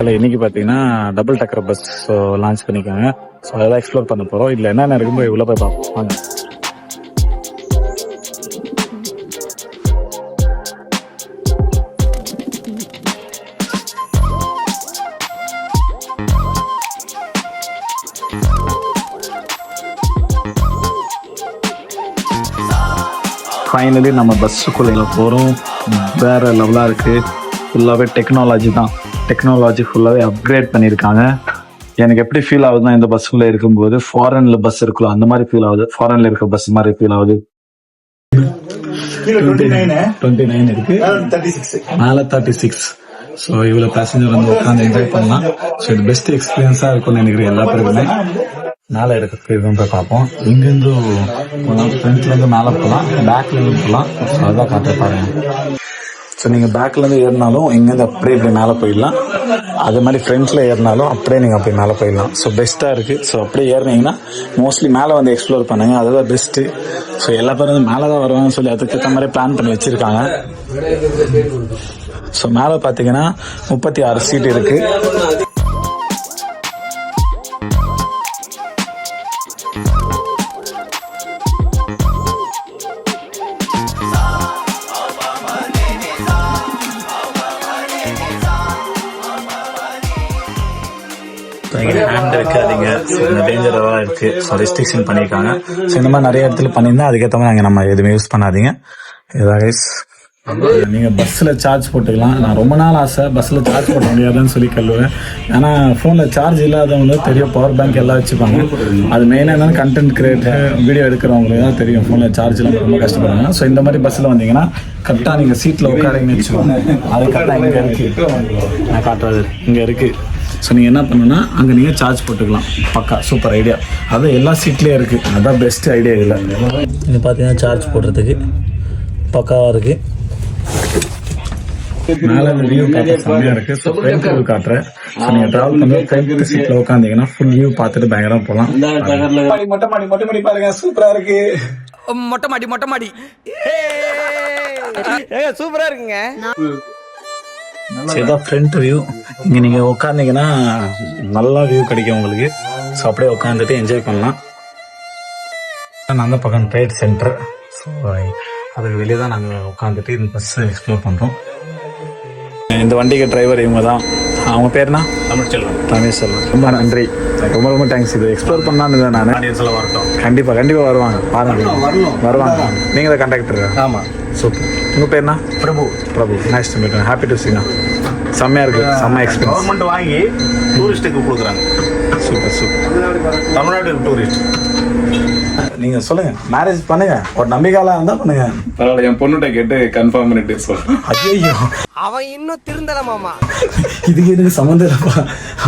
ஆக்சுவலாக இன்னைக்கு பார்த்தீங்கன்னா டபுள் டக்கர் பஸ் லான்ச் பண்ணிக்காங்க. ஸோ அதெல்லாம் எக்ஸ்ப்ளோர் பண்ண போகிறோம். இதில் என்னென்ன இருக்கும்போது உள்ள போய் பார்ப்போம் வாங்க. ஃபைனலி நம்ம பஸ்ஸுக்குள்ளே போகிறோம். வேறு லெவலாக இருக்குது. ஃபுல்லாகவே டெக்னாலஜி தான். டெக்னாலஜி ஃபுல்லாகவே அப்கிரேட் பண்ணியிருக்காங்க. எனக்கு எப்படி ஃபீல் ஆகுதுன்னா, இந்த பஸ்ஸுக்குள்ளே இருக்கும்போது ஃபாரின்ல பஸ் இருக்குல்ல அந்த மாதிரி ஃபீல் ஆகுது. ஃபாரின்ல இருக்க பஸ் மாதிரி ஃபீல் ஆகுது. 29 இருக்கு, மேலே 36. ஸோ இவ்வளோ பேசஞ்சர் வந்து உட்காந்து என்ஜாய் பண்ணலாம். ஸோ இது பெஸ்ட் எக்ஸ்பீரியன்ஸாக இருக்கும்னு நினைக்கிறேன் எல்லா பேருக்குமே. மேலே இருக்கிறதுக்கு இதுவும் போய் பார்ப்போம். இங்கேருந்து ஃப்ரண்ட்லேருந்து மேலே போகலாம், பேக்லேருந்து போகலாம். ஸோ அதான் காட்ட பாருங்க. ஸோ நீங்கள் பேக்லேருந்து ஏறினாலும் இங்கேருந்து அப்படியே இப்படி மேலே போயிடலாம். அது மாதிரி ஃப்ரண்ட்ஸில் ஏறினாலும் அப்படியே நீங்கள் அப்படி மேலே போயிடலாம். ஸோ பெஸ்ட்டாக இருக்குது. ஸோ அப்படியே ஏறினீங்கன்னா மோஸ்ட்லி மேலே வந்து எக்ஸ்ப்ளோர் பண்ணுங்க, அதுதான் பெஸ்ட்டு. ஸோ எல்லா பேரும் வந்து மேலே தான் வருவாங்கன்னு சொல்லி அதுக்கேற்ற மாதிரி பிளான் பண்ணி வச்சுருக்காங்க. ஸோ மேலே பார்த்தீங்கன்னா 36 சீட் இருக்குது. ஹேண்ட் வைக்காதீங்க, டேஞ்சராக இருக்கு. ஸோ ரெஸ்ட்ரிக்ஷன் பண்ணியிருக்காங்க. ஸோ இந்த மாதிரி நிறைய இடத்துல பண்ணியிருந்தா அதுக்கேற்ற மாதிரி நம்ம எதுவுமே யூஸ் பண்ணாதீங்க. நீங்க பஸ்ல சார்ஜ் போட்டுக்கலாம். நான் ரொம்ப நாள் ஆசை பஸ்ல சார்ஜ் போட முடியாதுன்னு சொல்லி கல்லுவேன். ஏன்னா போன்ல சார்ஜ் இல்லாதவங்க தெரியும், பவர் பேங்க் எல்லாம் வச்சுப்பாங்க. அது மெயினாக என்னன்னா கண்டென்ட் கிரியேட்டர் வீடியோ எடுக்கிறவங்களுக்கு தான் தெரியும் போன்ல சார்ஜ் எல்லாம் ரொம்ப கஷ்டப்படுறாங்க. ஸோ இந்த மாதிரி பஸ்ல வந்தீங்கன்னா கரெக்டாக நீங்க சீட்ல உட்காரீங்கன்னு வச்சுக்கோங்க. அது கரெக்டாக இங்கே இருக்கு, நான் காட்டுறது இங்கே இருக்கு. ஸோ நீங்கள் என்ன பண்ணணும்னா அங்கே நீங்கள் சார்ஜ் போட்டுக்கலாம். பக்கா சூப்பர் ஐடியா. அது எல்லா சீட்லேயும் இருக்குது. அதுதான் பெஸ்ட் ஐடியா. இதில் இது பார்த்தீங்கன்னா சார்ஜ் போடுறதுக்கு பக்காவாக இருக்குது. மேலே இந்த வியூ பார்த்து செம்மையாக இருக்குது. ஸோ ஃப்ரண்ட் வியூ காட்டுறேன். ஸோ நீங்கள் ட்ராவல் பண்ணுறது ஃப்ரண்ட் சீட்டில் உட்காந்தீங்கன்னா ஃபுல் வியூ பார்த்துட்டு பயங்கரமாக போகலாம். மொட்டை மாடி பாருங்க, சூப்பராக இருக்கு. மொட்டை மாடி சூப்பராக இருக்குங்க. இதான் ஃப்ரண்ட் வியூ. இங்கே நீங்கள் உட்காந்திங்கன்னா நல்லா வியூ கிடைக்கும் உங்களுக்கு. ஸோ அப்படியே உட்காந்துட்டு என்ஜாய் பண்ணலாம். அந்த பக்கம் ட்ரேட் சென்டர். ஸோ அதுக்கு வெளியே தான் நாங்கள் உட்காந்துட்டு இந்த பஸ் எக்ஸ்ப்ளோர் பண்ணுறோம். இந்த வண்டிக்கு டிரைவர் இவங்க தான். அவங்க பேர்னா தமிழ்ச்செல்வன். ரொம்ப நன்றி, ரொம்ப ரொம்ப தேங்க்ஸ். இது எக்ஸ்ப்ளோர் பண்ணலான்னு நான் வரட்டும். கண்டிப்பாக வருவாங்க, பாருங்க வருவாங்க. நீங்கள் தான் கண்டக்டர்? ஆமாம். சூப்பர். உங்கள் பேர்னா? Prabhu. Nice to meet. Happy to சீனா. செம்மையாக இருக்குது, செம்ம எக்ஸ்பீரியன்ஸ். கவர்மெண்ட் வாங்கி டூரிஸ்ட்டுக்கு கொடுக்குறாங்க. சூப்பர். தமிழ்நாடு டூரிஸ்ட். நீங்க சொல்லுங்க, மேரேஜ் பண்ணுங்க, ஒரு நம்பிக்கைலாம் இருந்தா பண்ணுங்க. பரவாயில்ல, என் பொண்ணுகிட்ட கேட்டு கன்ஃபார்ம் பண்ணிட்டு சொல்றேன். ஐயோ, அவன் இன்னும் திருந்தல மாமா. இதுக்கு எனக்கு சம்மந்தம் இல்லப்பா.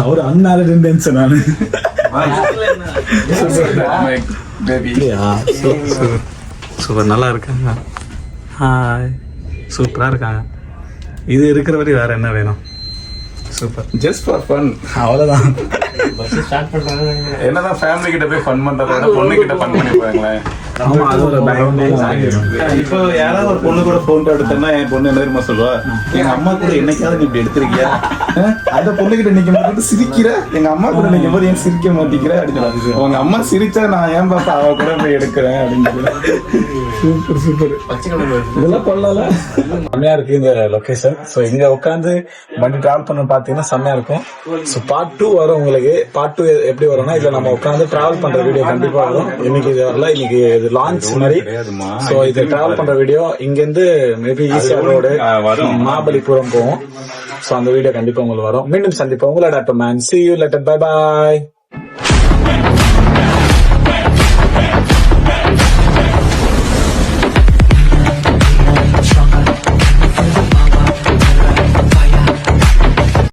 அவர் அன்மேரிட் சொன்னானு. சூப்பர், நல்லா இருக்காங்க. ஹாய், சூப்பரா இருக்காங்க. இது இருக்கிற வரை வேற என்ன வேணும்? சூப்பர், ஜஸ்ட் ஃபார் ஃபன், அவ்வளவுதான். என்னதான் ஃபேமிலி கிட்ட போய் ஃபன் பண்றத பொண்ணு கிட்ட ஃபன் பண்ணி போறாங்களே. ஆமா, அது ஒரு இப்போ யாராவது ஒரு பொண்ணு கூட போட்டோ எடுத்தா என் பொண்ணு என்ன தெரியுமா சொல்லுவா, எங்க அம்மா கூட என்னைக்காவது நீ இப்படி எடுத்திருக்கியா? அந்த பொண்ணு கிட்ட நிக்கும் போது சிரிக்கிற, எங்க அம்மா கூட நிக்கும் போது ஏன் சிரிக்க மாட்டேங்கிற அப்படின்னு. உங்க அம்மா சிரிச்சா நான் ஏன் பாப்பா அவ கூட போய் எடுக்கிறேன் அப்படின்னு. சூப்பர். இதெல்லாம் பண்ணல, செம்மையா இருக்கு இந்த லொகேஷன். ஸோ இங்க உட்காந்து வண்டி டிராவல் பண்ண பாத்தீங்கன்னா செம்மையா இருக்கும். ஸோ பார்ட் 2 வரும் உங்களுக்கு. பார்ட் 2 எப்படி வரும்னா, இதுல நம்ம உட்காந்து டிராவல் பண்ற வீடியோ கண்டிப்பா வரும். இன்னைக்கு இது வரல, இன்னைக்கு இது லான்ச் மாதிரி. ஸோ இது டிராவல் பண்ற வீடியோ இங்க இருந்து மேபி ஈசிஆர் ரோடு மகாபலிபுரம் போவோம். ஸோ அந்த வீடியோ கண்டிப்பா உங்களுக்கு வரும். மீண்டும் சந்திப்போம். உங்களோட doctor man. See you later. Bye bye.